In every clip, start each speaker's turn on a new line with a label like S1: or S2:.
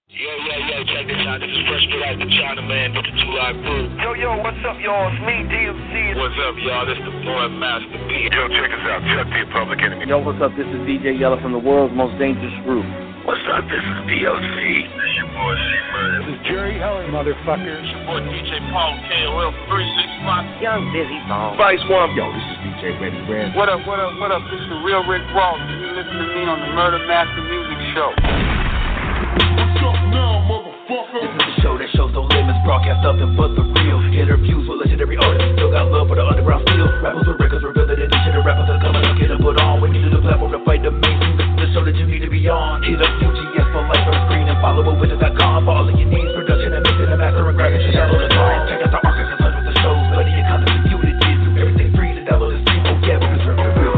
S1: Yo, check this out. This is Fresh Get Out the China Man with the 2 Live Crew.
S2: Yo, what's up, y'all? It's me, DMC.
S1: What's up, y'all? This the boy Master P.
S3: Yo, check us out. Chuck the Public Enemy.
S4: Yo, what's up? This is DJ Yella from the world's most dangerous group.
S3: What's up? This is DLC.
S1: This your boy C-Murder.
S5: This is Jerry Heller, motherfucker.
S1: This your boy DJ Paul KOL 365.
S6: Young Busy Bone.
S2: Vice One.
S4: Yo, this is DJ Ready Red.
S7: What up? This is the real Rick Ross. You listen to me on the Murder Master Music Show.
S1: What's up now, motherfucker?
S8: This is the show that shows no limits, broadcast nothing but the real. Interviews with legendary artists, still got love for the underground steel. Rappers with records reveal that each of the rappers are coming up, get them put on. When you do the platform to fight the mainstream, this is the show that you need to be on. Hit up UGS for life on the screen and follow up with it.com for all of your needs. Production and mixing and mastering, graphics and download the song. Check out the archives and hundreds of shows, study your content and view it. Everything free to download the stream. Oh yeah, we reserve the real.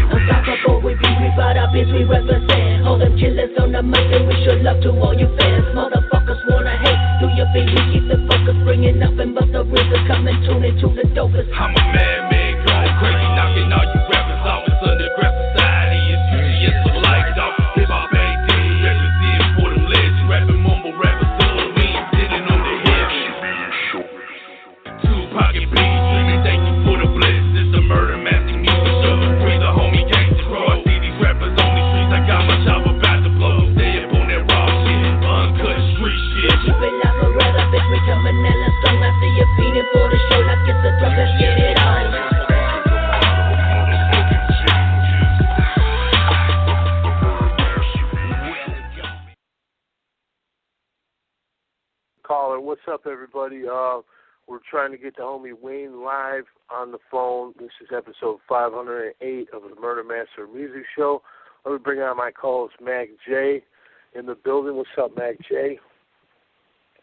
S9: Unstoppable with beauty, but our biz we represent. All them killers on the mic and we should love to all you fans. Motherfuckers wanna hate, do your thing, we keep the focus. Bringing up and bust the rhythm, come and tune into the dopest.
S10: I'm a man, going crazy, knocking all you rappers off. It's underground society, it's UGS for life, dog. Hip-hop AD, represent for them legends. Rapping mumble rappers, thug, we ain't sitting on the hill. Two pocket beats, dreaming, thank you for the bliss. It's the Murder Master Music Show. Free the homie gangsters, bro. I see these rappers on these streets. I got my chopper about to blow. Stay up on that raw shit, uncut street shit.
S9: Keep it like a red up, bitch, we coming hella strong. After you're feeding for the show, like it's a drug, let's get it on.
S11: Caller, what's up, everybody? We're trying to get the homie Wayne live on the phone. This is episode 508 of the Murder Master Music Show. Let me bring on my co-host, Mac J, in the building. What's up, Mac J?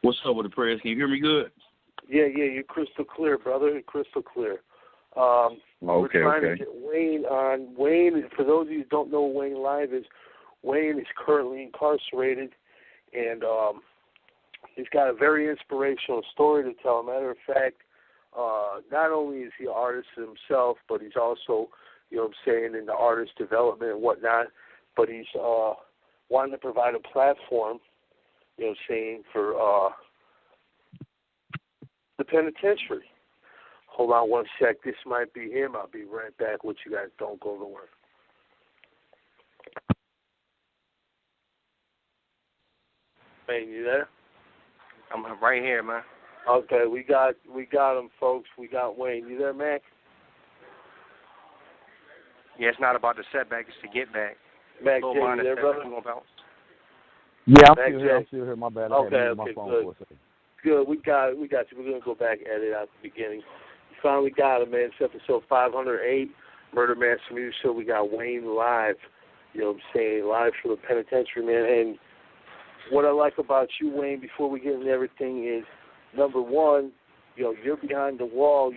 S4: What's up with the prayers? Can you hear me good?
S11: Yeah, you're crystal clear, brother. You're crystal clear. We're trying to get Wayne on. Wayne, for those of you who don't know who Wayne Live is, Wayne is currently incarcerated, and he's got a very inspirational story to tell. Matter of fact, not only is he an artist himself, but he's also, in the artist development and whatnot, but he's wanting to provide a platform, for the penitentiary. Hold on one sec. This might be him. I'll be right back with you guys. Don't go nowhere. Wayne, you there?
S6: I'm right here, man.
S11: Okay, we got him, folks. We got Wayne. You there, Mac?
S6: Yeah, it's not about the setback, it's the get back.
S11: Mac, J, you there, brother?
S5: Yeah,
S11: Mac
S5: I'm still here. My bad. I had my phone
S11: good.
S5: for a second.
S11: Good. We got you. We're going to go back and edit out the beginning. We finally got him, man. It's episode 508, Murder Master Music Show. We got Wayne live, live from the penitentiary, man. And what I like about you, Wayne, before we get into everything is, number one, you're behind the wall,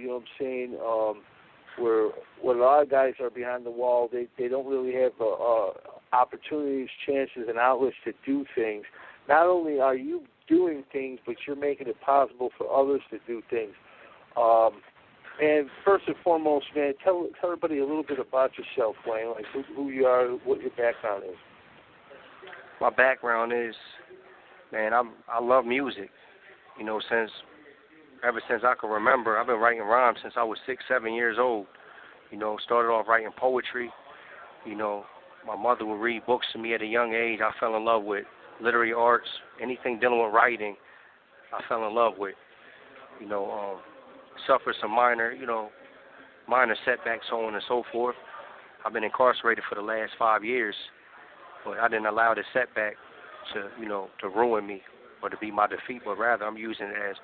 S11: where when a lot of guys are behind the wall, they don't really have opportunities, chances, and outlets to do things. Not only are you doing things, but you're making it possible for others to do things. And first and foremost, man, tell everybody a little bit about yourself, Wayne, like who you are, what your background is.
S6: My background is, man, I love music. Ever since I can remember, I've been writing rhymes since I was 6-7 years old. Started off writing poetry. My mother would read books to me at a young age. I fell in love with literary arts, anything dealing with writing. I fell in love with. Suffered some minor setbacks, so on and so forth. I've been incarcerated for the last 5 years, but I didn't allow the setback to ruin me or to be my defeat, but rather I'm using it as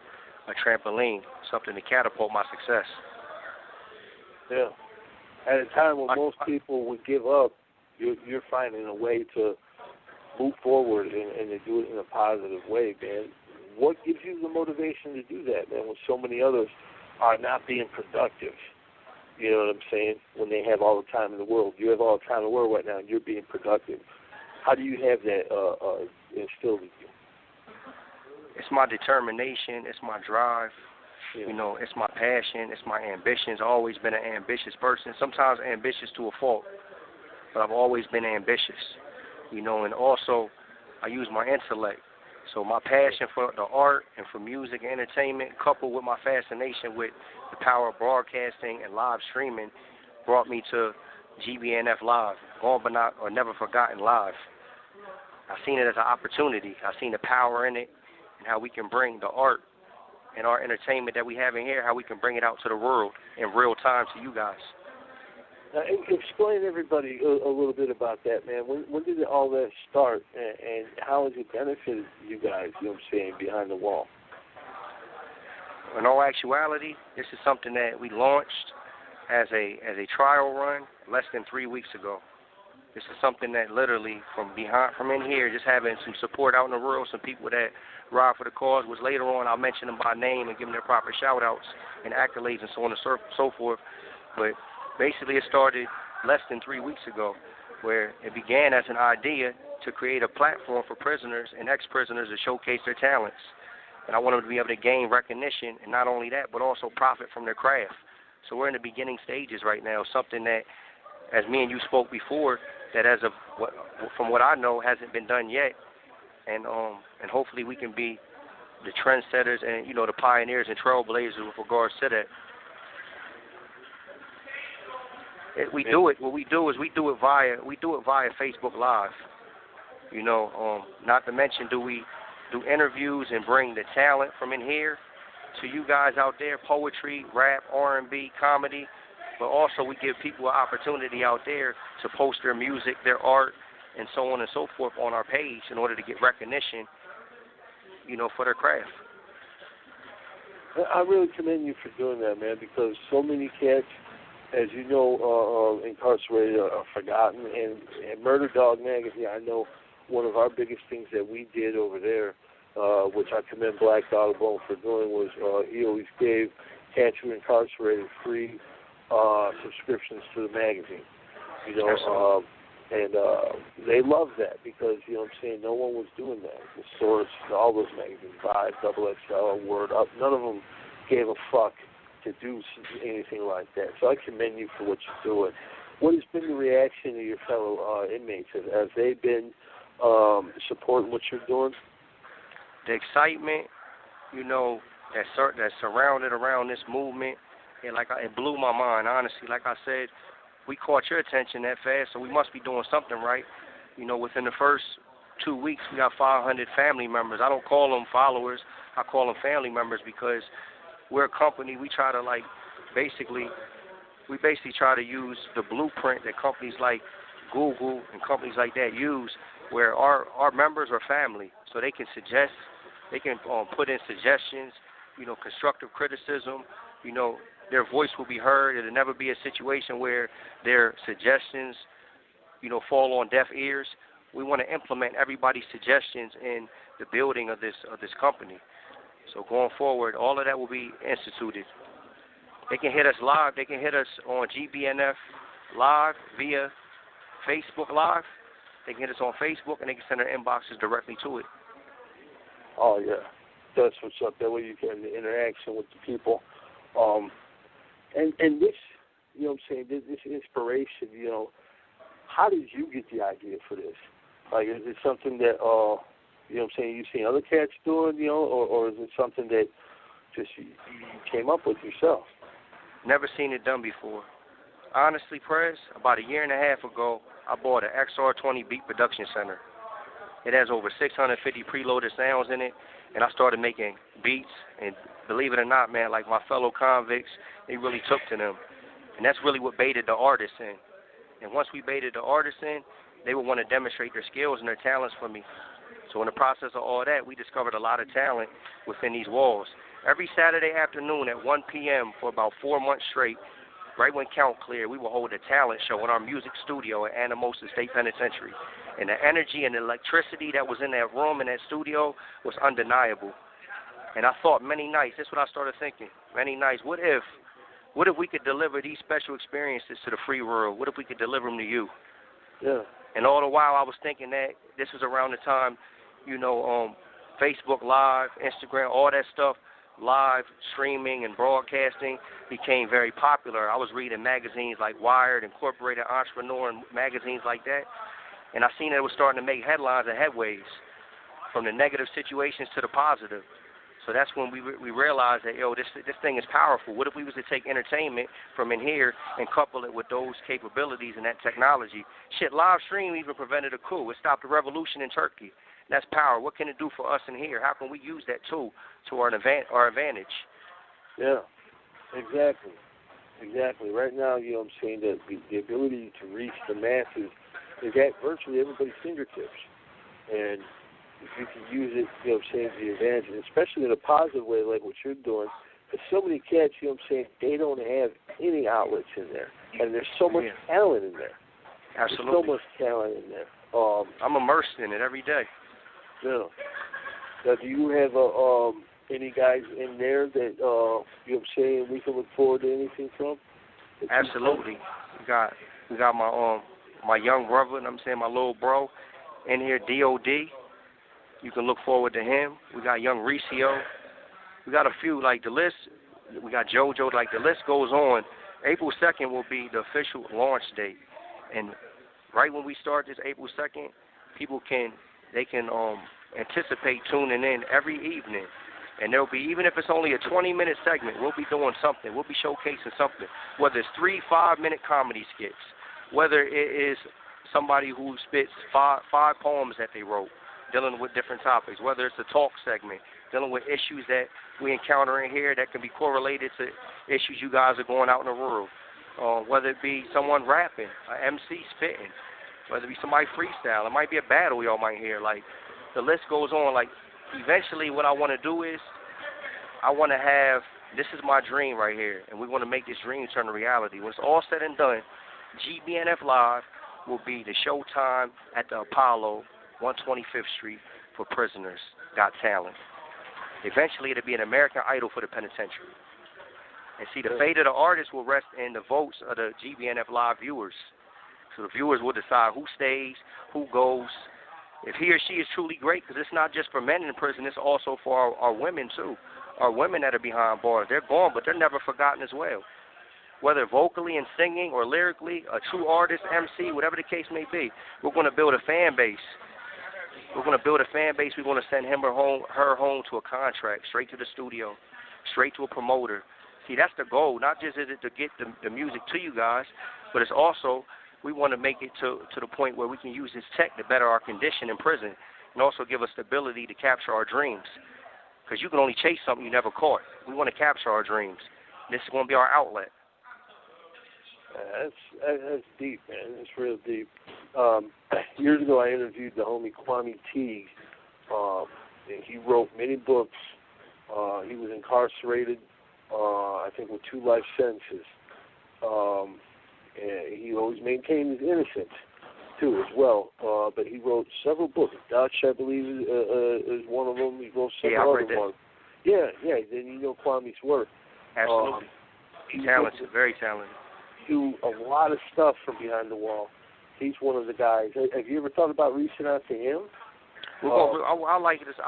S6: a trampoline, something to catapult my success.
S11: Yeah. At a time when most people would give up, you're finding a way to move forward and to do it in a positive way, man. What gives you the motivation to do that, man, when so many others are not being productive? You know what I'm saying? When they have all the time in the world. You have all the time in the world right now, and you're being productive. How do you have that instilled in you?
S6: It's my determination. It's my drive. It's my passion. It's my ambitions. I've always been an ambitious person. Sometimes ambitious to a fault, but I've always been ambitious. And also I use my intellect. So my passion for the art and for music and entertainment, coupled with my fascination with the power of broadcasting and live streaming, brought me to GBNF Live, Gone But Not or Never Forgotten Live. I seen it as an opportunity. I seen the power in it and how we can bring the art and our entertainment that we have in here, how we can bring it out to the world in real time to you guys.
S11: Now, explain everybody a little bit about that, man. When did all that start, and how has it benefited you guys, you know what I'm saying, behind the wall?
S6: In all actuality, this is something that we launched as a trial run less than 3 weeks ago. This is something that literally from in here, just having some support out in the world, some people that ride for the cause, which later on I'll mention them by name and give them their proper shout-outs and accolades and so on and so forth. But basically it started less than 3 weeks ago, where it began as an idea to create a platform for prisoners and ex-prisoners to showcase their talents. And I want them to be able to gain recognition, and not only that, but also profit from their craft. So we're in the beginning stages right now, something that, as me and you spoke before, that as of from what I know hasn't been done yet, and hopefully we can be the trendsetters and the pioneers and trailblazers with regards to that. What we do it via Facebook Live. Not to mention we do interviews and bring the talent from in here to you guys out there, poetry, rap, R&B, comedy. But also we give people an opportunity out there to post their music, their art, and so on and so forth on our page in order to get recognition, for their craft.
S11: I really commend you for doing that, man, because so many cats, as you know, incarcerated are forgotten. And Murder Dog Magazine, I know one of our biggest things that we did over there, which I commend Black Dog Bone for doing, was he always gave cats who were incarcerated free subscriptions to the magazine, and they loved that because, no one was doing that. The Source, all those magazines, Vibe, XXL, Word Up, none of them gave a fuck to do anything like that. So I commend you for what you're doing. What has been the reaction of your fellow inmates? Have they been supporting what you're doing?
S6: The excitement, that's surrounded around this movement, it blew my mind, honestly. Like I said, we caught your attention that fast, so we must be doing something right. Within the first 2 weeks, we got 500 family members. I don't call them followers. I call them family members because we're a company. We try to, basically try to use the blueprint that companies like Google and companies like that use, where our members are family, so they can suggest, they can put in suggestions, constructive criticism, their voice will be heard. It'll never be a situation where their suggestions, fall on deaf ears. We want to implement everybody's suggestions in the building of this company. So going forward, all of that will be instituted. They can hit us live. They can hit us on GBNF Live via Facebook Live. They can hit us on Facebook, and they can send their inboxes directly to it.
S11: Oh, yeah. That's what's up. That way you get the interaction with the people. And this, this inspiration, how did you get the idea for this? Is it something that, you've seen other cats doing, or is it something that just you came up with yourself?
S6: Never seen it done before. Honestly, Prez, about a year and a half ago, I bought an XR20 Beat Production Center. It has over 650 preloaded sounds in it, and I started making beats, and believe it or not, man, my fellow convicts, they really took to them. And that's really what baited the artists in. And once we baited the artists in, they would want to demonstrate their skills and their talents for me. So in the process of all that, we discovered a lot of talent within these walls. Every Saturday afternoon at 1 p.m. for about 4 months straight, right when count cleared, we would hold a talent show in our music studio at Anamosa State Penitentiary. And the energy and the electricity that was in that room, in that studio, was undeniable. And I thought many nights, that's what I started thinking, many nights, what if we could deliver these special experiences to the free world? What if we could deliver them to you?
S11: Yeah.
S6: And all the while I was thinking that this was around the time, Facebook Live, Instagram, all that stuff, live streaming and broadcasting became very popular. I was reading magazines like Wired, Incorporated, Entrepreneur, and magazines like that. And I seen that it was starting to make headlines and headways. from the negative situations to the positive. So that's when we realized that, this thing is powerful. What if we was to take entertainment from in here and couple it with those capabilities and that technology? Shit, live stream even prevented a coup. It stopped a revolution in Turkey. That's power. What can it do for us in here? How can we use that tool to our advantage?
S11: Yeah, exactly. Exactly. Right now, you know what I'm saying, that the ability to reach the masses is at virtually everybody's fingertips. And if you can use it, you know what I'm saying, to your advantage, and especially in a positive way like what you're doing, because so many cats, you know what I'm saying, they don't have any outlets in there. And there's so much talent in there.
S6: Absolutely.
S11: There's so much talent in there.
S6: I'm immersed in it every day.
S11: Yeah. Now, do you have any guys in there that, you know what I'm saying, we can look forward to anything from?
S6: Absolutely. We got my young brother, and I'm saying my little bro in here, DOD. You can look forward to him. We got young Ricio. We got a few, like the list. We got JoJo. Like the list goes on. April 2nd will be the official launch date, and right when we start this April 2nd, people can anticipate tuning in every evening. And there'll be, even if it's only a 20-minute segment, we'll be doing something. We'll be showcasing something, whether it's 3 5-minute comedy skits, whether it is somebody who spits five poems that they wrote, dealing with different topics, whether it's a talk segment, dealing with issues that we encounter in here that can be correlated to issues you guys are going out in the world, whether it be someone rapping, an MC spitting, whether it be somebody freestyle. It might be a battle y'all might hear. Like, the list goes on. Like, eventually what I want to do is I want to have, this is my dream right here, and we want to make this dream turn to reality. When it's all said and done, GBNF Live will be the showtime at the Apollo, 125th Street, for prisoners, got talent. Eventually it'll be an American Idol for the penitentiary. And see, the fate of the artist will rest in the votes of the GBNF Live viewers. So the viewers will decide who stays, who goes, if he or she is truly great, because it's not just for men in prison, it's also for our women too. Our women that are behind bars, they're gone, but they're never forgotten as well. Whether vocally and singing or lyrically, a true artist, MC, whatever the case may be, we're going to build a fan base. We're going to build a fan base. We're going to send him or her home to a contract, straight to the studio, straight to a promoter. See, that's the goal. Not just is it to get the music to you guys, but it's also we want to make it to the point where we can use this tech to better our condition in prison and also give us the ability to capture our dreams. Because you can only chase something you never caught. We want to capture our dreams. This is going to be our outlet.
S11: That's deep, man. It's real deep. Years ago, I interviewed the homie Kwame Teague, and he wrote many books. He was incarcerated, I think, with 2 life sentences. And he always maintained his innocence, too, as well. But he wrote several books. Dutch, I believe, is one of them. He wrote several other ones. Yeah. Then you know Kwame's work.
S6: Absolutely. Talented, very talented.
S11: Do a lot of stuff from behind the wall. He's one of the guys. Have you ever thought about reaching out to him?
S6: I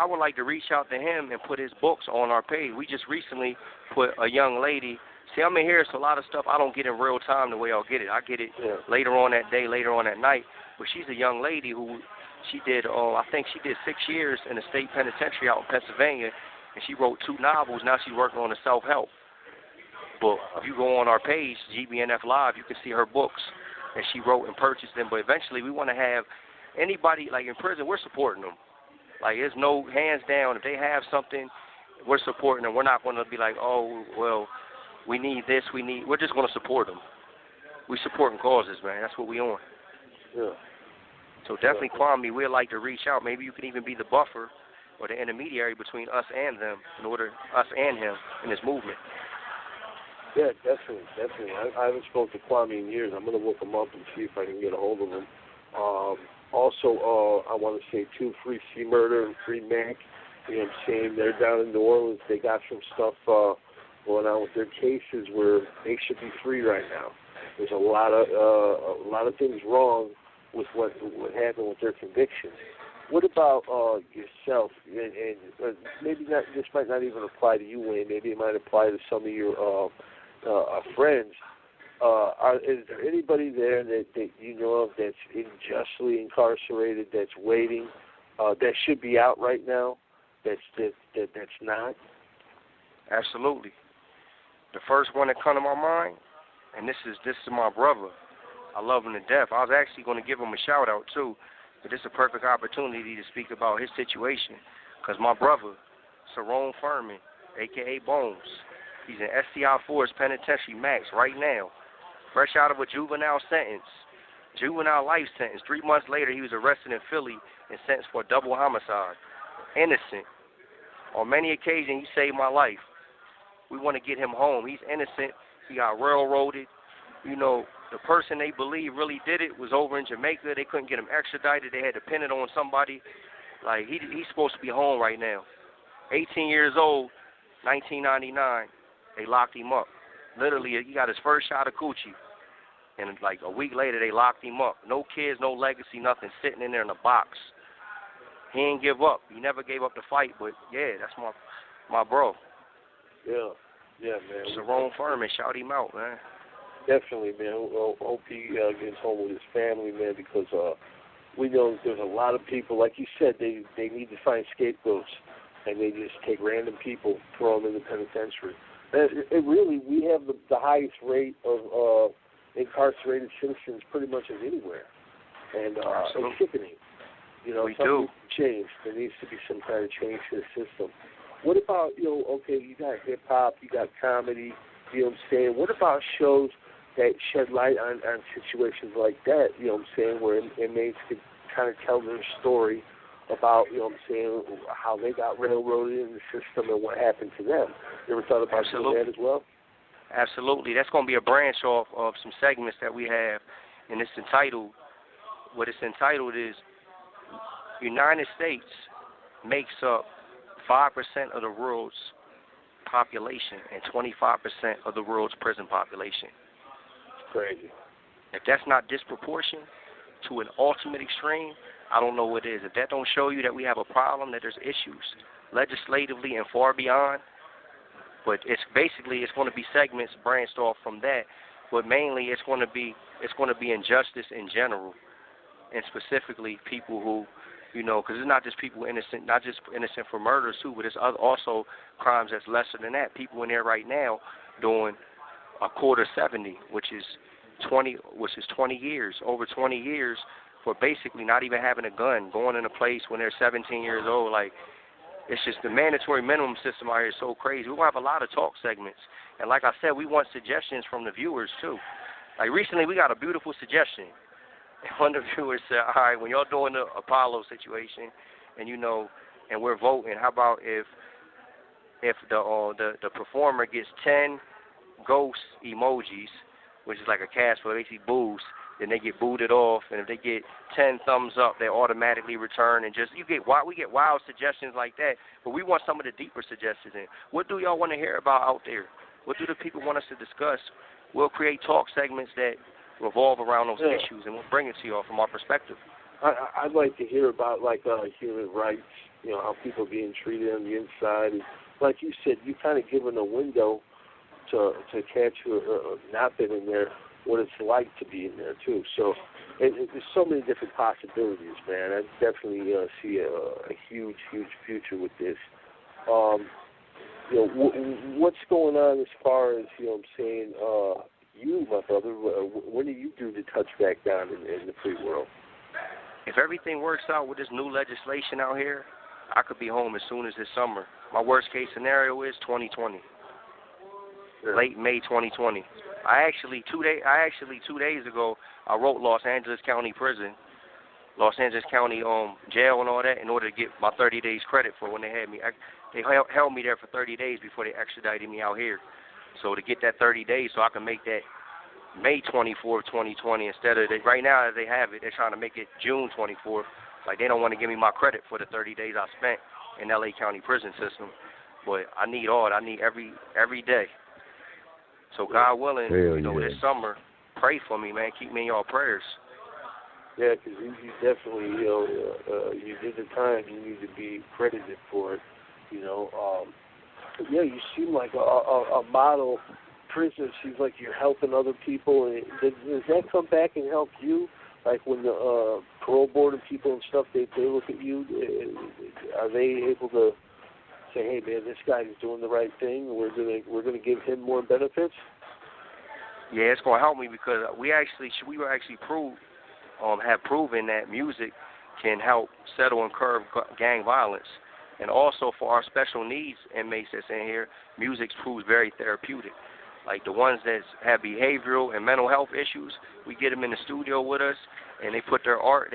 S6: would like to reach out to him and put his books on our page. We just recently put a young lady. See, I'm in here, so a lot of stuff I don't get in real time the way I'll get it. I get it later on that day, later on that night. But she's a young lady who she did, I think she did 6 years in the state penitentiary out in Pennsylvania, and she wrote 2 novels. Now she's working on a self-help book. If you go on our page, GBNF Live, you can see her books that she wrote and purchased them. But eventually we want to have anybody, like in prison, we're supporting them. Like, there's no hands down. If they have something, we're supporting them. We're not going to be like, oh, well, we need this, we're just going to support them. We supporting causes, man. That's what we on.
S11: Yeah.
S6: So definitely, Kwame, we'd like to reach out. Maybe you can even be the buffer or the intermediary between us and them, us and him in this movement.
S11: Yeah, definitely. I haven't spoken to Kwame in years. I'm going to look him up and see if I can get a hold of him. Also, I want to say, too, Free C Murder and Free Mac. You know what I'm saying? They're down in New Orleans. They got some stuff going on with their cases where they should be free right now. There's a lot of things wrong with what happened with their convictions. What about yourself? And maybe not. This might not even apply to you, Wayne. Maybe it might apply to some of your friends. Is there anybody there that you know of that's unjustly incarcerated, that's waiting that should be out right now that's not?
S6: Absolutely. The first one that come to my mind, and this is my brother. I love him to death. I was actually going to give him a shout out too, but this is a perfect opportunity to speak about his situation, because my brother, Cerrone Furman, a.k.a. Bones, he's in SCI Forest Penitentiary Max right now, fresh out of a juvenile life sentence. 3 months later, he was arrested in Philly and sentenced for a double homicide. Innocent. On many occasions, he saved my life. We want to get him home. He's innocent. He got railroaded. You know, the person they believe really did it was over in Jamaica. They couldn't get him extradited. They had to pin it on somebody. Like, he's supposed to be home right now. 18 years old, 1999, they locked him up. Literally, he got his first shot of coochie. And like a week later, they locked him up. No kids, no legacy, nothing, sitting in there in a box. He ain't give up. He never gave up the fight, but yeah, that's my bro.
S11: Yeah, man.
S6: Cerrone Furman, shout him out, man.
S11: Definitely, man. Hope he gets home with his family, man, because we know there's a lot of people, like you said, they need to find scapegoats, and they just take random people, throw them in the penitentiary. We have the highest rate of incarcerated citizens pretty much as anywhere, and it's sickening. You know, something needs to change. There needs to be some kind of change to the system. What about, okay, you got hip-hop, you got comedy, you know what I'm saying? What about shows that shed light on situations like that, you know what I'm saying, where inmates could kind of tell their story about, you know what I'm saying, how they got railroaded in the system and what happened to them? You ever thought about doing that as well?
S6: Absolutely. That's going to be a branch off of some segments that we have, and it's entitled, what it's entitled is, United States makes up 5% of the world's population and 25% of the world's prison population.
S11: It's crazy.
S6: If that's not disproportionate to an ultimate extreme, I don't know what is. If that don't show you that we have a problem, that there's issues legislatively and far beyond, but it's going to be segments branched off from that, but mainly it's going to be injustice in general, and specifically people who, you know, because it's not just people innocent, not just innocent for murders too, but it's also crimes that's lesser than that. People in there right now doing a quarter 70, which is 20 years, over 20 years for basically not even having a gun, going in a place when they're 17 years old. Like, it's just the mandatory minimum system out here is so crazy. We're going to have a lot of talk segments. And like I said, we want suggestions from the viewers too. Like recently we got a beautiful suggestion. One of the viewers said, all right, when y'all doing the Apollo situation and, you know, and we're voting, how about if the performer gets 10 ghost emojis, which is like a cast where they see boos, then they get booted off, and if they get 10 thumbs up, they automatically return, and we get wild suggestions like that, but we want some of the deeper suggestions in. What do y'all want to hear about out there? What do the people want us to discuss? We'll create talk segments that revolve around those issues, and we'll bring it to y'all from our perspective.
S11: I'd like to hear about, like, human rights, you know, how people are being treated on the inside. And like you said, you kind of given a window to catch who not been in there, what it's like to be in there, too. So there's so many different possibilities, man. I definitely see a huge, huge future with this. You know, what's going on as far as, you know what I'm saying, you, my brother, when do you do the touchback down in the free world?
S6: If everything works out with this new legislation out here, I could be home as soon as this summer. My worst case scenario is 2020, late May 2020. I actually 2 days ago, I wrote Los Angeles County Prison, Los Angeles County jail and all that in order to get my 30 days credit for when they had me. They held me there for 30 days before they extradited me out here. So to get that 30 days so I can make that May 24th, 2020 instead of, right now as they have it, they're trying to make it June 24th. Like, they don't want to give me my credit for the 30 days I spent in L.A. County prison system. But I need every day. So God willing, this summer, pray for me, man. Keep me in your prayers.
S11: Yeah, because you definitely, you did the time. You need to be credited for it, you know. Yeah, you seem like a model prisoner. Seems like you're helping other people. And does that come back and help you? Like when the parole board and people and stuff, they look at you, are they able to say, hey man, this guy is doing the right thing, we're gonna give him more benefits?
S6: Yeah, it's gonna help me because we have proven that music can help settle and curb gang violence. And also for our special needs inmates that's in here, music proves very therapeutic. Like the ones that have behavioral and mental health issues, we get them in the studio with us, and they put their art,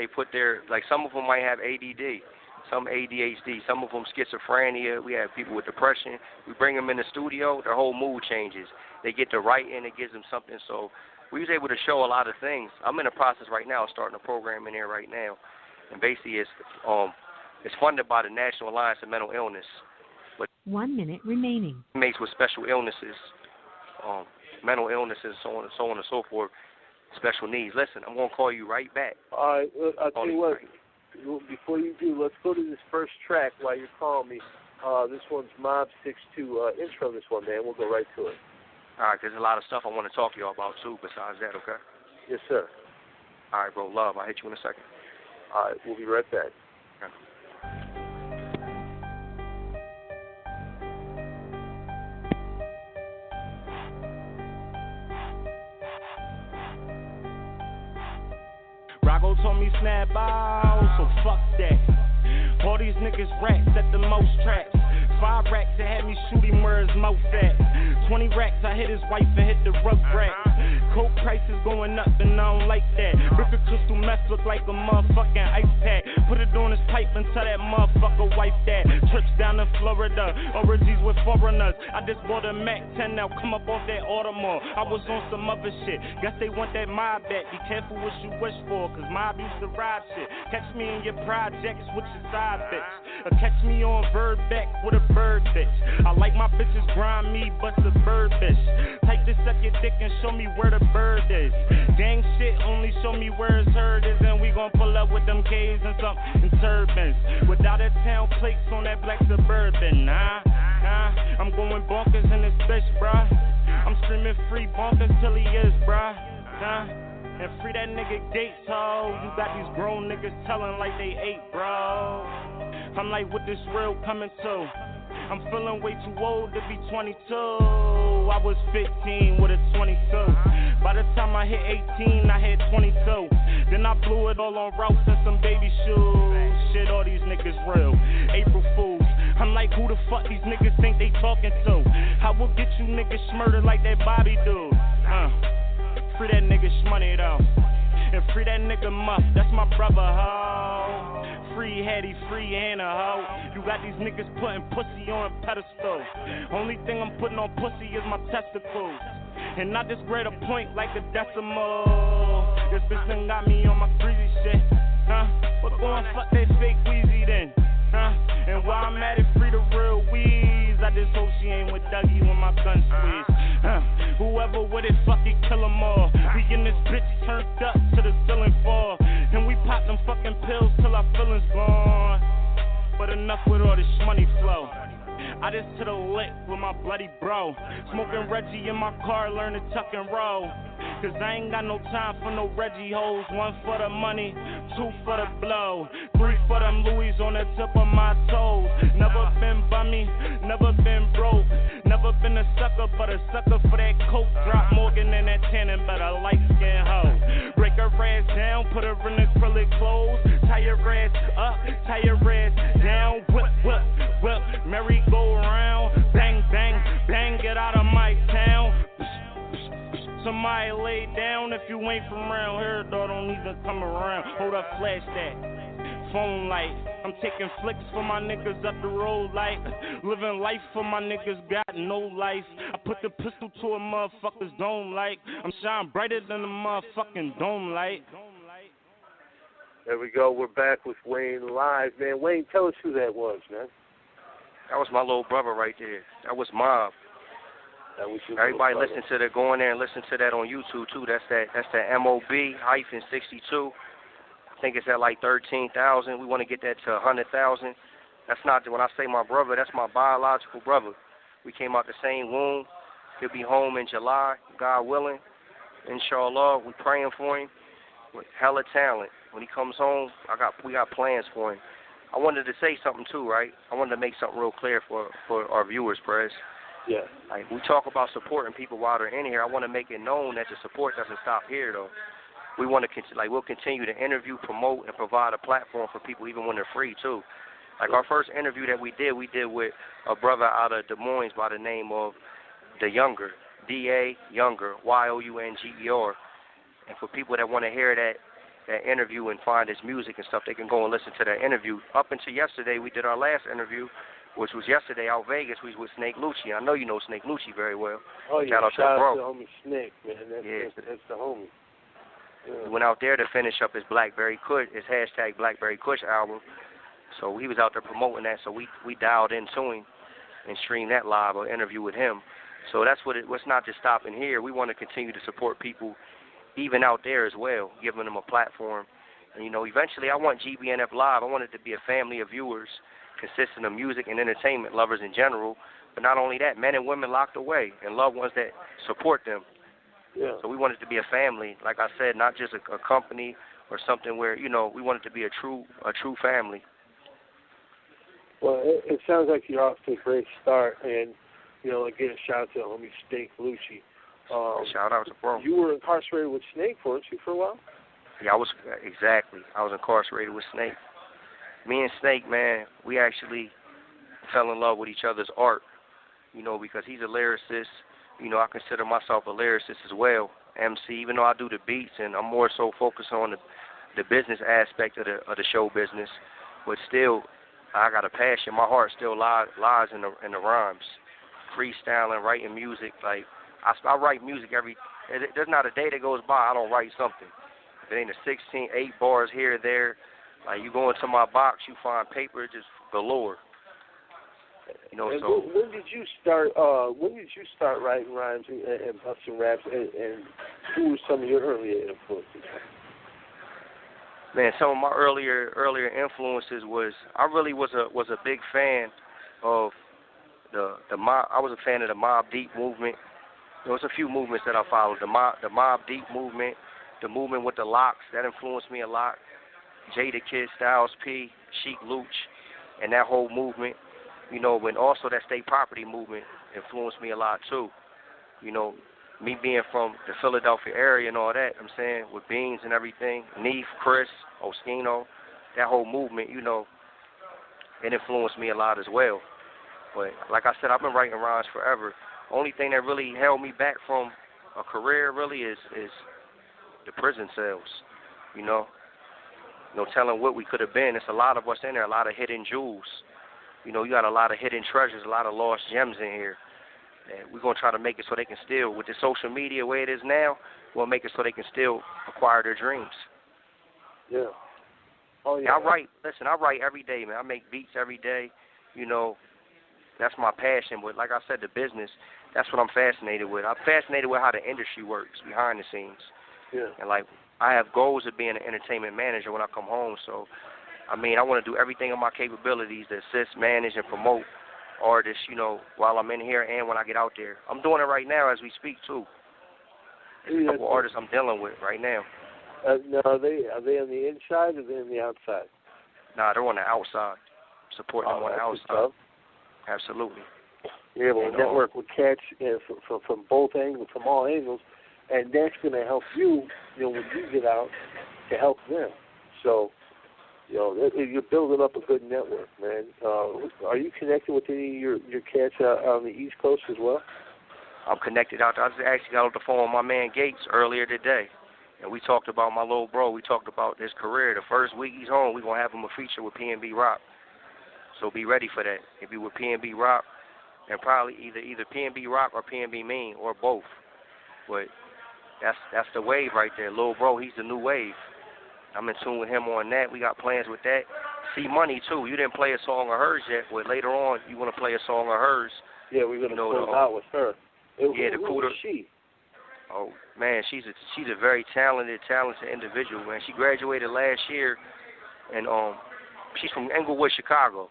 S6: like some of them might have ADD, some ADHD, some of them schizophrenia, we have people with depression. We bring them in the studio, their whole mood changes. They get to write and it gives them something. So we was able to show a lot of things. I'm in the process right now, starting a program in there right now. And basically it's funded by the National Alliance of Mental Illness. But
S12: 1 minute remaining.
S6: Inmates with special illnesses, mental illnesses, so on and so forth, special needs. Listen, I'm going to call you right back.
S11: All right, I'll tell you what, before you do, let's go to this first track while you're calling me. This one's Mob 6'2". Intro this one, man. We'll go right to it.
S6: All right, because there's a lot of stuff I want to talk to y'all about, too, besides that, okay?
S11: Yes, sir.
S6: All right, bro, love. I'll hit you in a second.
S11: All right, we'll be right back.
S6: Okay.
S13: Rocco told me snap out, so fuck that. All these niggas rats at the most traps. 5 racks that had me shooting where his mouth at. 20 racks, I hit his wife and hit the rug rack. Coke prices going up and I don't like that. Rip the crystal meth look like a motherfucking ice pack. Put it on his pipe and tell that motherfucker wipe that. Trips down to Florida, orgies with foreigners. I just bought a Mac 10 now, come up off that Audemars. I was on some other shit, guess they want that mob back. Be careful what you wish for, cause mob used to ride shit. Catch me in your projects with your side bitch. Or catch me on Verbeck with a bird bitch. I like my bitches grind me, bust a bird bitch. Type to suck your dick and show me where the bird is. Gang shit only show me where his herd is. And we gon' pull up with them K's and some turbans. Without a town plates on that black Suburban. Nah, I'm going bonkers in this bitch, bruh. I'm screaming free bonkers till he is, bruh. And free that nigga Gates, ho. You got these grown niggas telling like they ate, bro. I'm like, what this real coming to? I'm feeling way too old to be 22. I was 15 with a 22. By the time I hit 18, I had 22. Then I blew it all on routes and some baby shoes. Shit, all these niggas real. April Fools. I'm like, who the fuck these niggas think they talking to? I will get you niggas smurdered like that Bobby dude. Free that nigga Shmoney though. And free that nigga Muff, that's my brother, ho. Free Hattie, free Hannah, ho. You got these niggas putting pussy on a pedestal. Only thing I'm putting on pussy is my testicles. And I just grade a point like a decimal. This bitch done got me on my greasy shit. But go and fuck that fake Weezy then. And while I'm at it, free the real Weez. I just hope she ain't with Dougie when my gun squeeze. Whoever with it, fuck it, kill them all. We in this bitch turned up to the ceiling fall. And we pop them fucking pills till our feelings gone. But enough with all this money flow. I just to the lick with my bloody bro. Smoking Reggie in my car, learn to tuck and roll. Cause I ain't got no time for no Reggie hoes. 1 for the money, 2 for the blow, 3 for them Louis on the tip of my toes. Never been bummy, never been broke. Never been a sucker, but a sucker for that coke. Drop Morgan in that tannin, but a light skin hoe. Break her ass down, put her in acrylic clothes. Tie your ass up, tie your ass down. Whip, whip, whip, merry go round. Bang, bang, bang, get out of my town. Somebody lay down if you ain't from around here, dog, don't even come around. Hold up, flash that phone light. I'm taking flicks for my niggas up the road like living life for my niggas got no life. I put the pistol to a motherfucker's dome like I'm shine brighter than the motherfucking dome light.
S11: There we go. We're back with Wayne live, man. Wayne, tell us who that was, man.
S6: That was my little brother right there. That was Mob. Everybody listen to that. Go in there and listen to that on YouTube too. That's that MOB-62. I think it's at like 13,000. We want to get that to 100,000. That's not when I say my brother. That's my biological brother. We came out the same womb. He'll be home in July, God willing. Inshallah, we praying for him. With hella talent. when he comes home, we got plans for him. I wanted to say something too, right? I wanted to make something real clear for our viewers, Perez.
S11: Yeah.
S6: Like, we talk about supporting people while they're in here. I want to make it known that the support doesn't stop here, though. We want to we'll continue to interview, promote, and provide a platform for people even when they're free too. Like our first interview that we did with a brother out of Des Moines by the name of The Younger, D-A Younger, Y-O-U-N-G-E-R. And for people that want to hear that interview and find his music and stuff, they can go and listen to that interview. Up until yesterday, we did our last interview, which was yesterday out Vegas. We was with Snake Lucci. I know you know Snake Lucci very well.
S11: Oh, yeah.
S6: Shout out
S11: to homie Snake, man. That's the homie. Yeah.
S6: He went out there to finish up his Blackberry Kush, his hashtag Blackberry Kush album. So he was out there promoting that. So we dialed into him and streamed that live, an interview with him. So that's what it's not just stopping here. We want to continue to support people even out there as well, giving them a platform. And, eventually I want GBNF Live. I want it to be a family of viewers consisting of music and entertainment lovers in general. But not only that, men and women locked away and loved ones that support them.
S11: Yeah.
S6: So we want it to be a family, like I said, not just a company or something where, we want it to be a true family.
S11: Well, it sounds like you're off to a great start. And, again, shout out to homie Snake Lucci.
S6: Shout out to bro.
S11: You were incarcerated with Snake, weren't you, for a while?
S6: Yeah, I was incarcerated with Snake. Me and Snake, man, we actually fell in love with each other's art, because he's a lyricist. I consider myself a lyricist as well, MC, even though I do the beats, and I'm more so focused on the business aspect of the show business. But still, I got a passion. My heart still lies in the rhymes, freestyling, writing music. Like, I write music there's not a day that goes by I don't write something. If it ain't a 16, 8 bars here or there, like you go into my box, you find paper just galore. So
S11: when did you start? When did you start writing rhymes and busting raps? And who were some of your earlier influences?
S6: Man, some of my earlier influences was I really was a big fan of the mob. I was a fan of the Mobb Deep movement. There was a few movements that I followed. The Mobb Deep movement, the movement with the Locks, that influenced me a lot. Jada Kid, Styles P, Sheik Luch, and that whole movement. When also that state property movement influenced me a lot too. Me being from the Philadelphia area and all that, I'm saying, with Beans and everything, Neef, Chris, Oskino, that whole movement, it influenced me a lot as well. But like I said, I've been writing rhymes forever. Only thing that really held me back from a career really is the prison cells, telling what we could have been. There's a lot of us in there, a lot of hidden jewels. You got a lot of hidden treasures, a lot of lost gems in here. And we're going to try to make it so they can still, with the social media the way it is now, we'll make it so they can still acquire their dreams.
S11: Yeah. Oh, yeah.
S6: I write every day, man. I make beats every day. That's my passion. But like I said, the business, that's what I'm fascinated with. I'm fascinated with how the industry works behind the scenes.
S11: Yeah. And,
S6: I have goals of being an entertainment manager when I come home. So, I want to do everything in my capabilities to assist, manage, and promote artists, while I'm in here and when I get out there. I'm doing it right now as we speak, too. There's a couple artists I'm dealing with right now.
S11: Now, are they on the inside or are they on the outside?
S6: Nah, they're on the outside. Supporting them on the outside. Absolutely.
S11: You're able to network with cats from both angles, from all angles, and that's going to help you, when you get out, to help them. So, you're building up a good network, man. Are you connected with any of your cats on the East Coast as well?
S6: I'm connected out there. I just actually got on the phone with my man Gates earlier today, and we talked about my little bro. We talked about his career. The first week he's home, we're going to have him a feature with PNB Rock. So be ready for that. It'll be with PNB Rock, and probably either PNB Rock or PNB Mean, or both. But that's the wave right there. Lil Bro, he's the new wave. I'm in tune with him on that. We got plans with that. See Money, too. You didn't play a song of hers yet, but later on you want to play a song of hers.
S11: Yeah, we're going to close out with her.
S6: Who is she? Oh, man, she's a very talented individual, man. She graduated last year, and she's from Englewood, Chicago.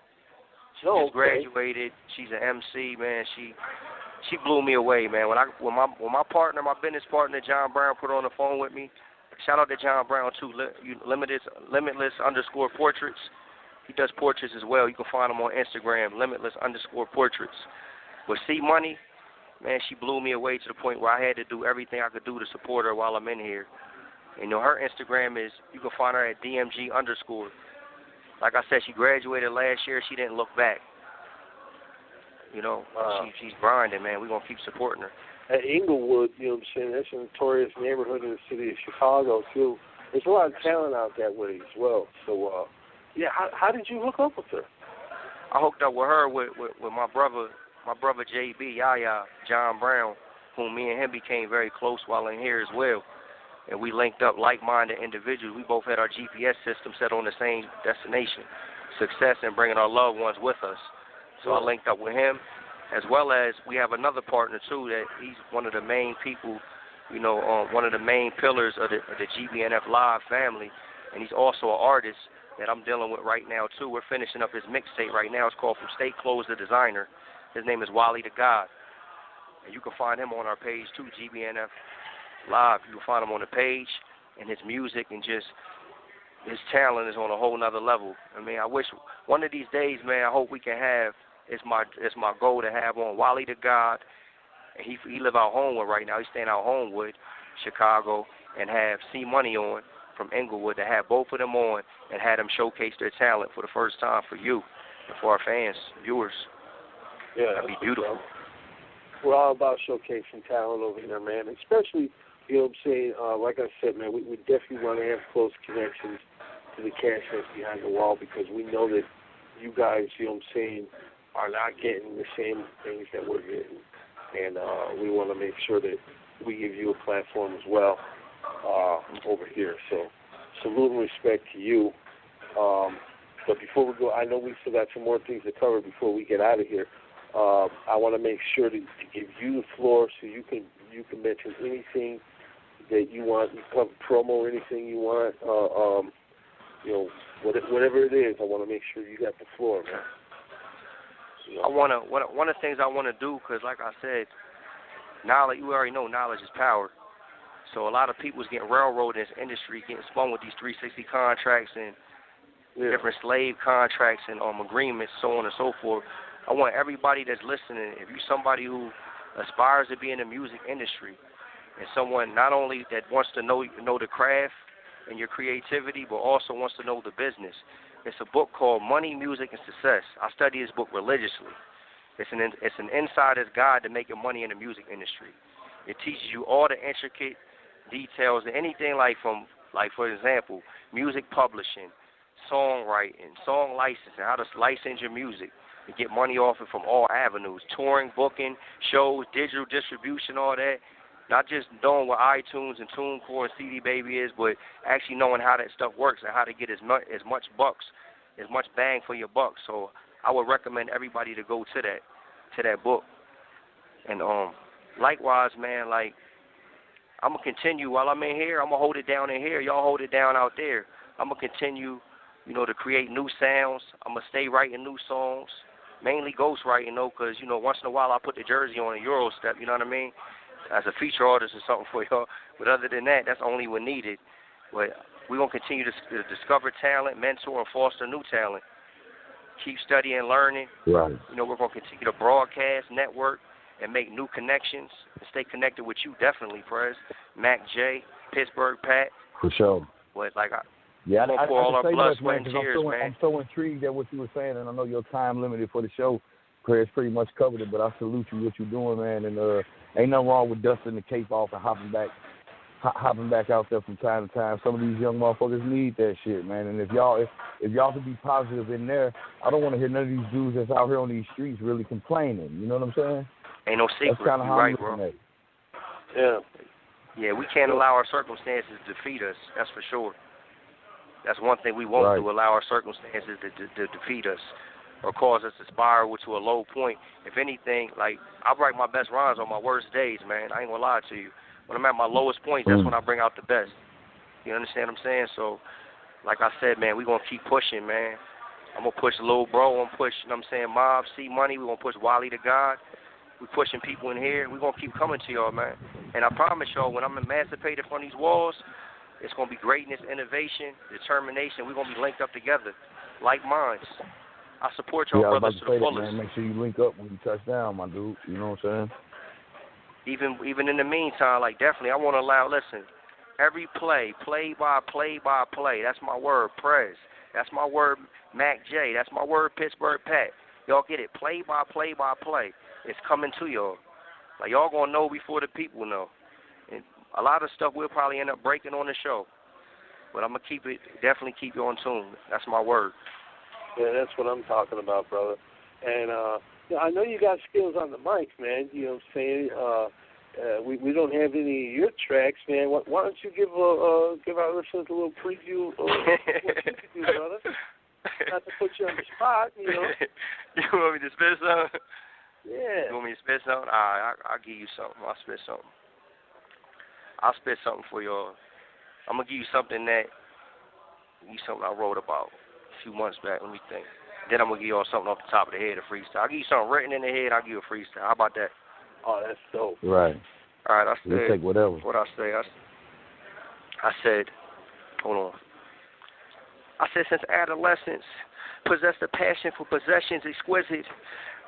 S6: She just graduated. She's an MC, man. She blew me away, man. When my partner, my business partner, John Brown, put her on the phone with me, shout out to John Brown too. Limitless_portraits. He does portraits as well. You can find him on Instagram, Limitless_portraits. But C Money, man, she blew me away to the point where I had to do everything I could do to support her while I'm in here. And, her Instagram is, you can find her at DMG_. Like I said, she graduated last year. She didn't look back. She's grinding, man. We're going to keep supporting her.
S11: At Inglewood, that's a notorious neighborhood in the city of Chicago, too. There's a lot of talent out that way as well. So, how did you hook up with her?
S6: I hooked up with her with my brother JB, Yaya, John Brown, whom me and him became very close while in here as well. And we linked up like-minded individuals. We both had our GPS system set on the same destination, success and bringing our loved ones with us. So I linked up with him, as well as we have another partner, too, that he's one of the main people, one of the main pillars of the GBNF Live family, and he's also an artist that I'm dealing with right now, too. We're finishing up his mixtape right now. It's called From State Clothes to Designer. His name is Wally the God. And you can find him on our page, too, GBNF Live. You can find him on the page, and his music and just his talent is on a whole nother level. I mean, I wish one of these days, man, I hope we can have, it's my goal to have on Wally the God. And he live out Homewood right now. He's staying out Homewood, Chicago, and have C Money on from Inglewood, to have both of them on and have them showcase their talent for the first time for you and for our fans, viewers.
S11: Yeah,
S6: that'd be beautiful.
S11: We're all about showcasing talent over here, man. Especially, like I said, man, we definitely want to have close connections to the cash that's behind the wall, because we know that you guys, are not getting the same things that we're getting. And we want to make sure that we give you a platform as well over here. So salute and respect to you. But before we go, I know we still got some more things to cover before we get out of here. I want to make sure to give you the floor so you can mention anything that you want. You can promo or anything you want. Whatever it is, I want to make sure you got the floor, man.
S6: One of the things I want to do, because like I said, knowledge, you already know knowledge is power. So a lot of people's getting railroaded in this industry, getting spun with these 360 contracts and different slave contracts and agreements, so on and so forth. I want everybody that's listening, if you're somebody who aspires to be in the music industry, and someone not only that wants to know the craft and your creativity, but also wants to know the business. It's a book called Money, Music, and Success. I study this book religiously. It's an insider's guide to making money in the music industry. It teaches you all the intricate details and anything for example, music publishing, songwriting, song licensing, how to license your music and get money off it from all avenues, touring, booking, shows, digital distribution, all that. Not just knowing what iTunes and TuneCore and CD Baby is, but actually knowing how that stuff works and how to get as much bang for your buck. So I would recommend everybody to go to that book. And likewise, man, like I'm gonna continue while I'm in here. I'm gonna hold it down in here. Y'all hold it down out there. I'm gonna continue, to create new sounds. I'm gonna stay writing new songs, mainly ghost writing though, because once in a while I put the jersey on a Euro step. You know what I mean? As a feature artist or something for y'all. But other than that, that's only when needed. But we're going to continue to discover talent, mentor, and foster new talent. Keep studying and learning.
S5: Right.
S6: We're going to continue to broadcast, network, and make new connections. And stay connected with you, definitely, Prez. Mac J, Pittsburgh Pat.
S5: For sure.
S6: But like
S5: I'm
S6: going to pour all our blood, sweat, and tears, man.
S5: I'm so intrigued at what you were saying, and I know your time limited for the show. Prez pretty much covered it, but I salute you, what you're doing, man, and ain't nothing wrong with dusting the cape off and hopping back out there from time to time. Some of these young motherfuckers need that shit, man. And if y'all can be positive in there, I don't want to hear none of these dudes that's out here on these streets really complaining. You know what I'm saying?
S6: Ain't no secret.
S5: That's kind of how
S6: right,
S5: I'm looking at it.
S11: Yeah.
S6: Yeah, we can't allow our circumstances to defeat us. That's for sure. That's one thing we won't do, allow our circumstances to defeat us or cause us to spiral to a low point. If anything, like, I write my best rhymes on my worst days, man. I ain't going to lie to you. When I'm at my lowest point, that's when I bring out the best. You understand what I'm saying? So, like I said, man, we're going to keep pushing, man. I'm going to push Lil Bro. I'm going to push, Mob, C Money. We're going to push Wally the God. We're pushing people in here. We're going to keep coming to y'all, man. And I promise y'all, when I'm emancipated from these walls, It's going to be greatness, innovation, determination. We're going to be linked up together, like minds. I support y'all brothers to the fullest.
S5: Man. Make sure you link up when you touch down, my dude. You know what I'm
S6: saying? Even in the meantime, like definitely, I want to allow. Listen, every play by play. That's my word, Prez. That's my word, Mac J. That's my word, Pittsburgh Pat. Y'all get it? Play by play. It's coming to y'all. Like y'all gonna know before the people know. And a lot of stuff we'll probably end up breaking on the show. But I'm gonna definitely keep you on tune. That's my word.
S11: Yeah, that's what I'm talking about, brother. And I know you got skills on the mic, man. You know what I'm saying? We don't have any of your tracks, man. Why don't you give our listeners a little preview of what you can do, brother? Not to put you on the spot, you know.
S6: You want me to spit something?
S11: Yeah.
S6: You want me to spit something? I'll give you something. I'll spit something. I'll spit something for y'all. I'm going to give you something I wrote about a few months back. Let me think. Then I'm going to give y'all something off the top of the head, a freestyle. I'll give you something written in the head. I'll give you a freestyle. How about that?
S11: Oh, that's dope.
S5: Right.
S6: All right, I said.
S5: You take whatever.
S6: What I say? I said, hold on. I said, since adolescence, possessed a passion for possessions exquisite.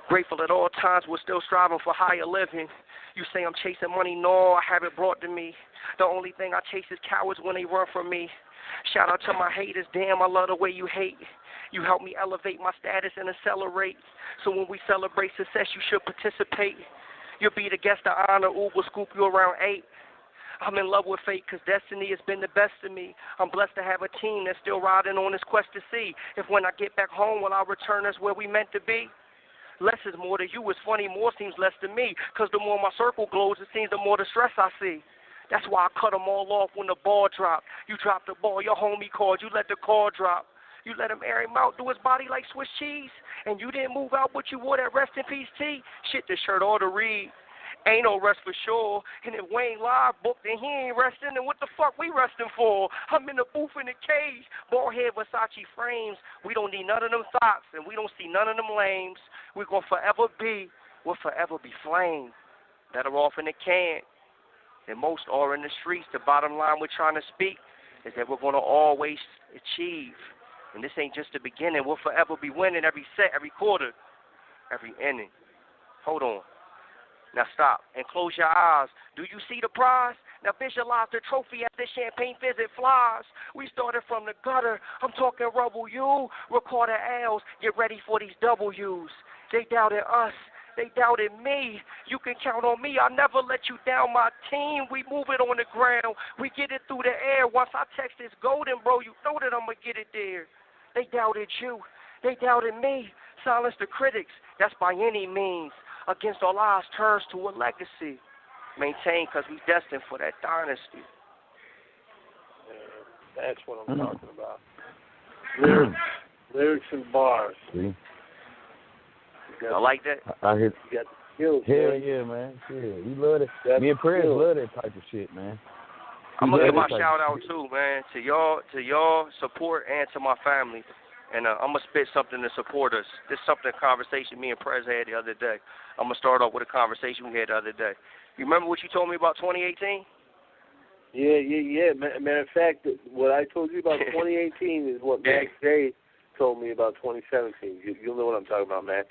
S6: Grateful at all times, we're still striving for higher living. You say I'm chasing money, no, I have it brought to me. The only thing I chase is cowards when they run from me. Shout out to my haters, damn, I love the way you hate. You help me elevate my status and accelerate. So when we celebrate success, you should participate. You'll be the guest of honor, Uber scoop you around 8. I'm in love with fate because destiny has been the best of me. I'm blessed to have a team that's still riding on this quest to see if when I get back home, will I return us where we meant to be? Less is more to you. It's funny, more seems less to me because the more my circle glows, it seems the more the stress I see. That's why I cut them all off when the ball dropped. You dropped the ball, your homie called, you let the call drop. You let him air him out, do his body like Swiss cheese. And you didn't move out, but you wore that rest in peace tee. Shit, the shirt ought to read. Ain't no rest for sure. And if Wayne live booked and he ain't resting, then what the fuck we resting for? I'm in the booth in the cage, bald head Versace frames. We don't need none of them thoughts, and we don't see none of them lames. We're going to we'll forever be flame. Better off in the can. And most are in the streets. The bottom line we're trying to speak is that we're going to always achieve. And this ain't just the beginning. We'll forever be winning every set, every quarter, every inning. Hold on. Now stop and close your eyes. Do you see the prize? Now visualize the trophy as the champagne visit flies. We started from the gutter. I'm talking rubble you. Record the L's. Get ready for these W's. They doubted us. They doubted me. You can count on me. I'll never let you down, my team. We move it on the ground. We get it through the air. Once I text this golden, bro, you know that I'm going to get it there. They doubted you. They doubted me. Silence the critics. That's by any means. Against all odds, turns to a legacy. Maintain because we destined for that dynasty.
S11: Yeah, that's what I'm talking about. Lyrics and bars.
S5: See?
S6: I like that.
S5: I hear.
S11: You got the skills.
S5: Hell yeah, man. Yeah, we love it. Me and Prez love that type of shit, man.
S6: I'm gonna give my shout out too, man, to y'all support and to my family. And I'm going to spit something to support us. This is something, a conversation me and Prez had the other day. I'm going to start off with a conversation we had the other day. You remember what you told me about 2018?
S11: Yeah. Matter of fact, what I told you about 2018 is what Max J told me about 2017. You'll know what I'm talking about, man.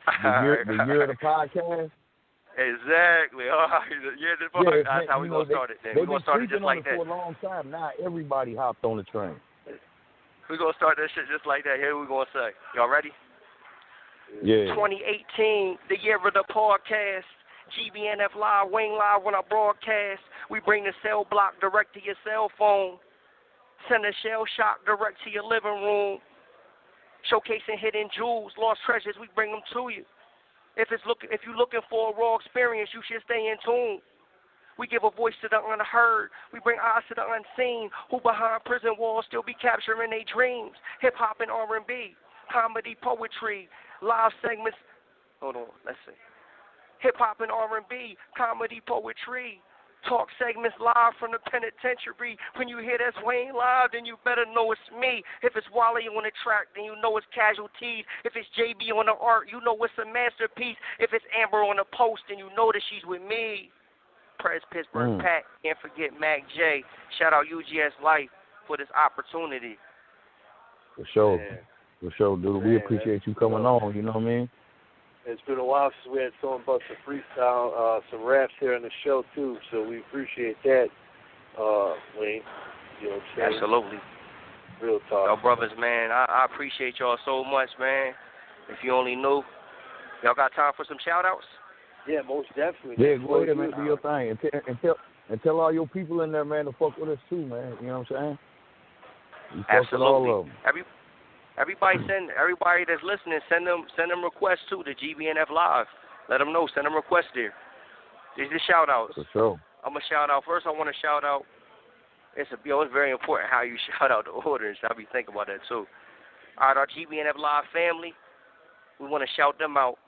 S5: The year of the podcast?
S6: Exactly. That's how we're going to start it then. We're going to start it just like that.
S5: For a long time. Now everybody hopped on the train.
S6: We're going to start that shit just like that. Here we're going to say. Y'all ready?
S5: Yeah.
S6: 2018, the year of the podcast. GBNF Live, Wayne Live when I broadcast. We bring the cell block direct to your cell phone. Send a shell shock direct to your living room. Showcasing hidden jewels, lost treasures, we bring them to you. If you're looking for a raw experience, you should stay in tune. We give a voice to the unheard. We bring eyes to the unseen. Who behind prison walls still be capturing their dreams. Hip-hop and R&B, comedy, poetry, live segments. Hold on, let's see. Hip-hop and R&B, comedy, poetry, talk segments live from the penitentiary. When you hear that's Wayne Live, then you better know it's me. If it's Wally on the track, then you know it's Casualties. If it's JB on the art, you know it's a masterpiece. If it's Amber on the post, then you know that she's with me. Prez, Pittsburgh Pat. Can't forget Mac J. Shout out UGS Life for this opportunity.
S5: For sure. For sure, dude. We appreciate you coming on, you know what I mean?
S11: It's been a while since we had someone bust a freestyle, some raps here on the show, too, so we appreciate that, Wayne. You know what I'm saying?
S6: Absolutely.
S11: Real talk.
S6: Y'all brothers, man, I appreciate y'all so much, man. If you only knew. Y'all got time for some shout-outs?
S11: Yeah, most definitely.
S5: Yeah, go ahead, man. Do your thing. And tell all your people in there, man, to fuck with us, too, man. You know what I'm saying? You
S6: Absolutely.
S5: All of them.
S6: Everybody that's listening, send them requests, too, to GBNF Live. Let them know. Send them requests there. These are shout-outs.
S5: For sure.
S6: I'm going to shout out. First, I want to shout out. It's very important how you shout out the orders. I'll be thinking about that, too. All right, our GBNF Live family, we want to shout them out.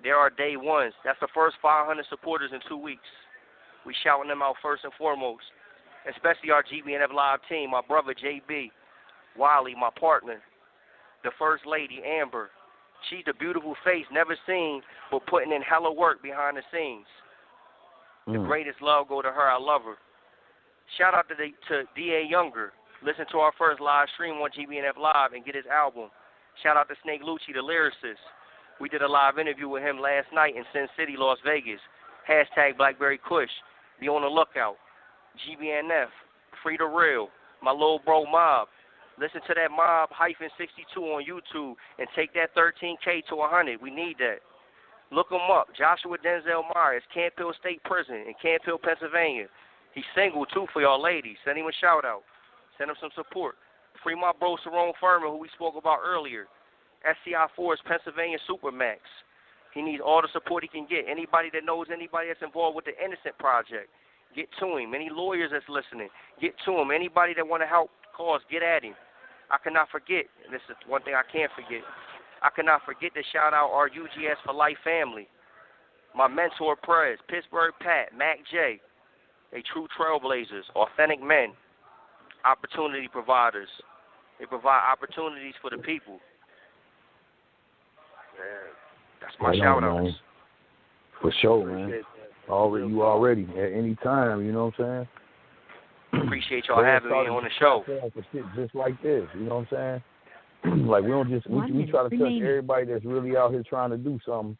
S6: There are day ones. That's the first 500 supporters in 2 weeks. We shouting them out first and foremost, especially our GBNF Live team, my brother JB, Wiley, my partner, the First Lady, Amber. She's the beautiful face, never seen, but putting in hella work behind the scenes. The greatest love go to her. I love her. Shout out to D.A. Younger. Listen to our first live stream on GBNF Live and get his album. Shout out to Snake Lucci, the lyricist. We did a live interview with him last night in Sin City, Las Vegas. Hashtag Blackberry Kush. Be on the lookout. GBNF. Free the Real. My little bro Mob. Listen to that Mob-62 on YouTube and take that 13K to 100. We need that. Look him up. Joshua Denzel Myers, Camp Hill State Prison in Camp Hill, Pennsylvania. He's single, too, for y'all ladies. Send him a shout-out. Send him some support. Free my bro Cerrone Furman, who we spoke about earlier. SCI Force, Pennsylvania Supermax. He needs all the support he can get. Anybody that knows anybody that's involved with the Innocent Project, get to him. Any lawyers that's listening, get to him. Anybody that want to help cause, get at him. I cannot forget, and this is one thing I can't forget, I cannot forget to shout out our UGS for Life family. My mentor, Prez, Pittsburgh Pat, Mac J. They true trailblazers, authentic men, opportunity providers. They provide opportunities for the people. Man, that's my shout-outs.
S5: For sure, man. Already, at any time, you know what I'm saying?
S6: Appreciate y'all having me on the show.
S5: Just like this, you know what I'm saying? Like, we don't just, we try to touch everybody that's really out here trying to do something.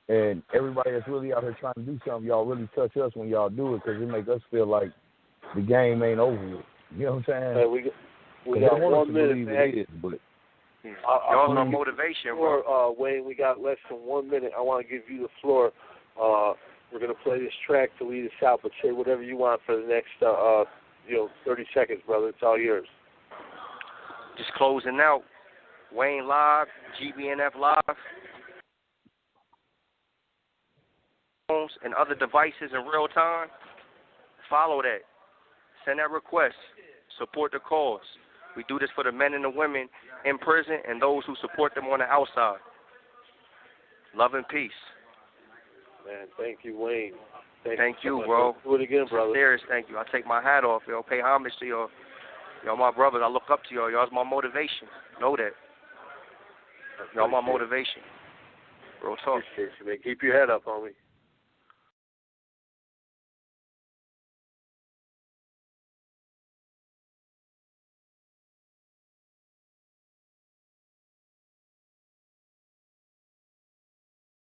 S5: And everybody that's really out here trying to do something, y'all really touch us when y'all do it because it make us feel like the game ain't over with. You know what I'm saying?
S11: Hey, we got 1 minute, man.
S6: Y'all my motivation,
S11: bro. Wayne, we got less than 1 minute. I want to give you the floor. We're going to play this track to lead us out, but say whatever you want for the next 30 seconds, brother. It's all yours.
S6: Just closing out. Wayne Live, GBNF Live. And other devices in real time. Follow that. Send that request. Support the cause. We do this for the men and the women in prison and those who support them on the outside. Love and peace.
S11: Man, thank you, Wayne.
S6: Thank you, bro.
S11: Do it again, brother.
S6: Serious, thank you. I take my hat off, yo. Pay homage to y'all. Y'all my brothers. I look up to y'all. Y'all's my motivation. Know that. Y'all my motivation. Real talk.
S11: Appreciate you, man. Keep your head up, homie.